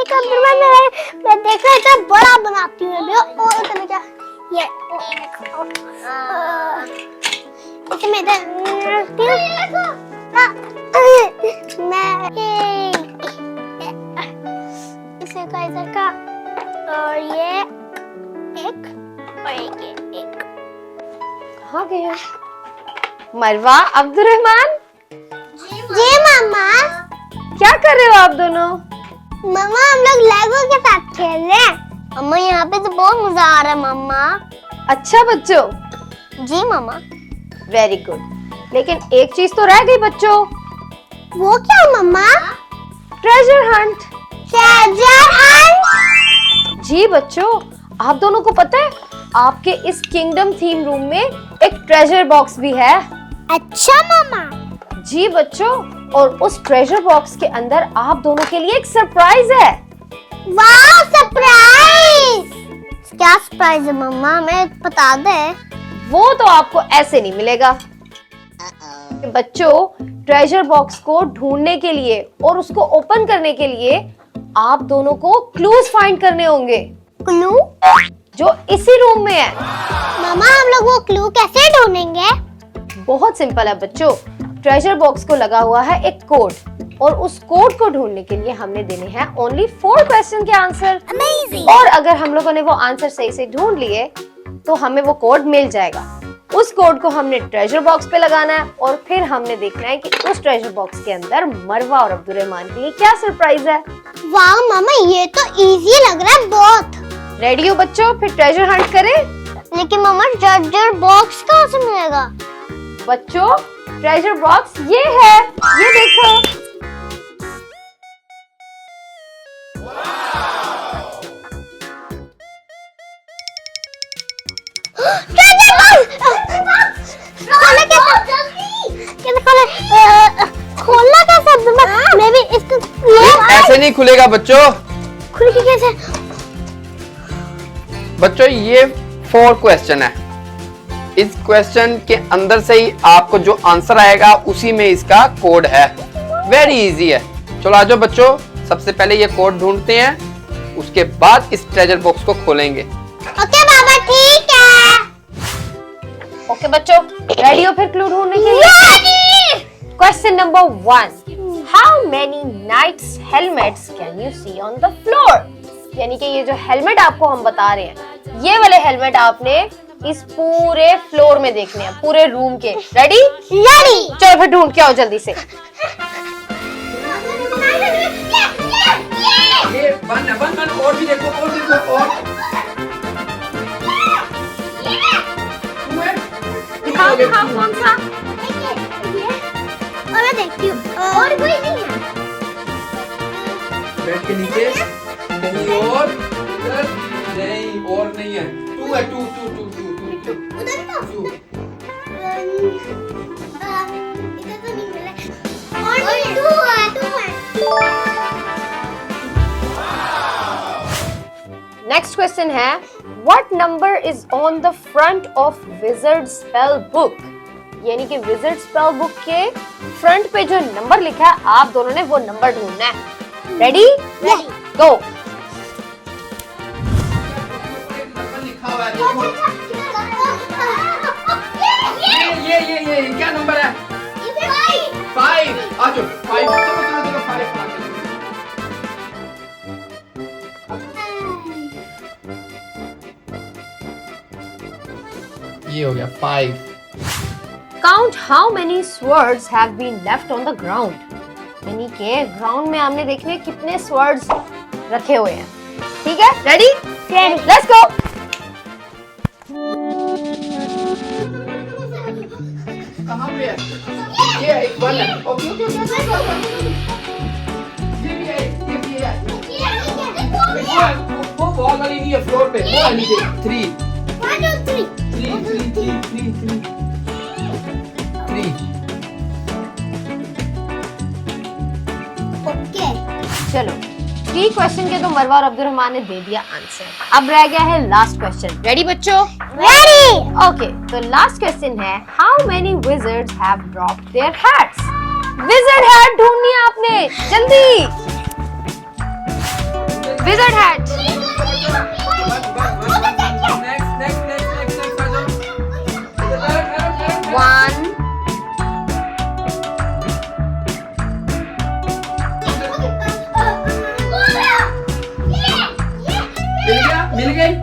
देखा मैं देख रहा था बड़ा बनाती हूँ और इतना क्या ये इसमें मैं इसे काइजर का और ये एक और एक कहाँ गए मरवा अब्दुर्रहमान? जी मामा। क्या कर रहे हो आप दोनों? मामा हम लोग लेगो के साथ खेल रहे हैं। मम्मा यहाँ पे तो बहुत मजा आ रहा है मम्मा। अच्छा बच्चों। जी मामा। Very good. लेकिन एक चीज तो रह गई बच्चों। वो क्या mama? Treasure hunt. Treasure hunt? जी बच्चों, आप दोनों को पता है आपके इस किंगडम थीम रूम में एक ट्रेजर बॉक्स भी है। अच्छा मामा। जी बच्चों, और उस ट्रेजर बॉक्स के अंदर आप दोनों के लिए एक सरप्राइज है। वाह सरप्राइज! क्या सरप्राइज है मम्मा, हमें बता दे। वो तो आपको ऐसे नहीं मिलेगा। बच्चों, ट्रेजर बॉक्स को ढूंढने के लिए और उसको ओपन करने के लिए आप दोनों को क्लूज फाइंड करने होंगे। क्लू? जो इसी रूम में है। मामा हम लोग वो क्लू कैसे ढूंढेंगे? बहुत सिंपल है बच्चों। ट्रेजर बॉक्स को लगा हुआ है एक कोड और उस कोड को ढूंढने के लिए हमने देने हैं ओनली 4 क्वेश्चन के आंसर। Amazing! और अगर हम लोगों ने वो आंसर सही से ढूंढ लिए तो हमें वो कोड मिल जाएगा। उस कोड को हमने ट्रेजर बॉक्स पे लगाना है और फिर हमने देखना है कि उस ट्रेजर बॉक्स के अंदर मरवा और अब्दुर्रहमान के लिए क्या सरप्राइज है। वाह मामा ये तो इजी लग रहा है बहुत। रेडी हो बच्चों? फिर ट्रेजर हंट करें। लेकिन मामा ट्रेजर बॉक्स कहाँ से मिलेगा? बच्चों ट्रेजर बॉक्स ये है, ये देखो। खोलना कैसे? मैं भी इसको ऐसे नहीं खुलेगा बच्चों। खुल के कैसे? बच्चों ये 4 क्वेश्चन है। इस क्वेश्चन के अंदर से ही आपको जो आंसर आएगा उसी में इसका कोड है। वेरी इजी है। चलो आ जाओ बच्चों, सबसे पहले ये कोड ढूंढते हैं, उसके बाद इस ट्रेजर बॉक्स को खोलेंगे। ओके बाबा ठीक है। ओके बच्चों, रेडी हो फिर क्लू ढूंढने के लिए? Question number 1, how many knights helmets can you see on the floor? यानी कि ये जो हेलमेट आपको हम बता रहे हैं, ये वाले हेलमेट आपने इस पूरे फ्लोर में देखने हैं, पूरे रूम के। रेडी? रेडी। चलो फिर ढूंढ के आओ जल्दी से। ये वन और भी देखो, और दिखाओ कौन सा? और मैं देखती हूँ और कोई नहीं है। बेड के नीचे कहीं और, इधर नहीं, और नहीं है। 2 है, 2 उधर ना इधर तो नहीं मिला और 2 है। नेक्स्ट क्वेश्चन है, what number is on the front of wizard spell book? यानी कि विजर्ड स्पेल बुक के फ्रंट पे जो नंबर लिखा है, आप दोनों ने वो नंबर ढूंढना है। रेडी? गो। लिखा हुआ है, ये क्या नंबर है? 5। आ जाओ 5। चलो 5 ये हो गया 5। Count how many swords have been left on the ground? यानी कि ग्राउंड में हमने देखने कितने स्वर्ड्स रखे हुए हैं। ठीक है, रेडी? Let's go. कहाँ पे है? ये एक 1 है। ओके ये भी है। वो बॉल वाली नहीं है फ्लोर पे, वो है नीचे। 3 ओके चलो 3 क्वेश्चन के तो मरवा और अब्दुर्रहमान ने दे दिया आंसर। अब रह गया है लास्ट क्वेश्चन। रेडी बच्चों? रेडी। ओके, तो लास्ट क्वेश्चन है, how many wizards have dropped their hats? Wizard hat ढूंढनी है आपने, जल्दी। Wizard hat. One. मिल गई।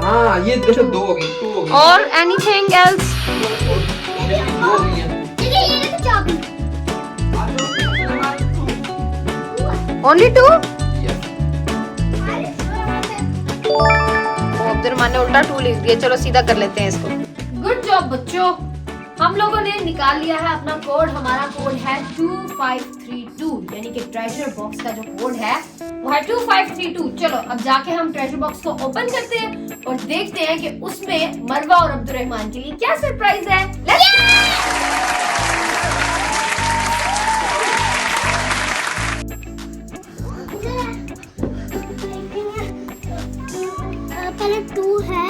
हाँ ये देखो 2 हो गई, 2 हो गई। Or anything else? 2 हो गई हैं। Only 2? Yes. अब्दुर्रहमान ने उल्टा 2 लिख दिया। चलो सीधा कर लेते हैं इसको। गुड जॉब बच्चों, हम लोगों ने निकाल लिया है अपना कोड। हमारा कोड है 2532, यानी कि ट्रेजर बॉक्स का जो कोड है वो है 2532। चलो अब जाके हम ट्रेजर बॉक्स को ओपन करते हैं और देखते हैं कि उसमें मरवा और अब्दुर्रहमान के लिए क्या सरप्राइज है। पहले 2 है,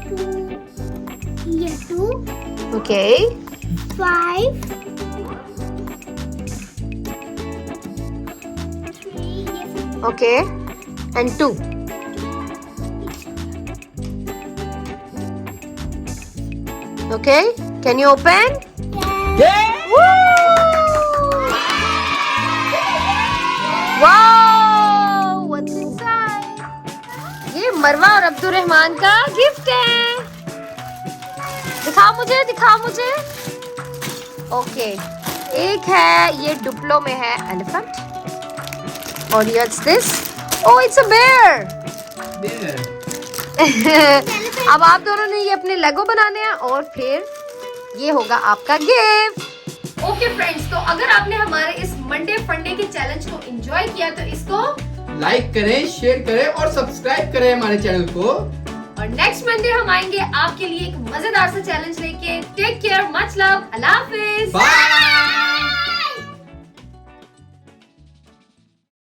2 ये 2 ओके 5 3 ये okay and 2। Okay can you open? Wow what's inside? ये मरवा और अब्दुर्रहमान का गिफ्ट है। दिखाओ मुझे। ओके एक है ये डुप्लो में है एलिफेंट और यट्स this oh it's a bear. अब आप दोनों ने ये अपने लेगो बनाने हैं और फिर ये होगा आपका गिफ्ट। ओके फ्रेंड्स, तो अगर आपने हमारे इस मंडे फंडे के चैलेंज को एंजॉय किया तो इसको लाइक करें, शेयर करें और सब्सक्राइब करें हमारे चैनल को। और नेक्स्ट मंडे हम आएंगे आपके लिए एक मजेदार सा चैलेंज लेके। टेक केयर, मच लव, अल्लाह हाफिज। बाय।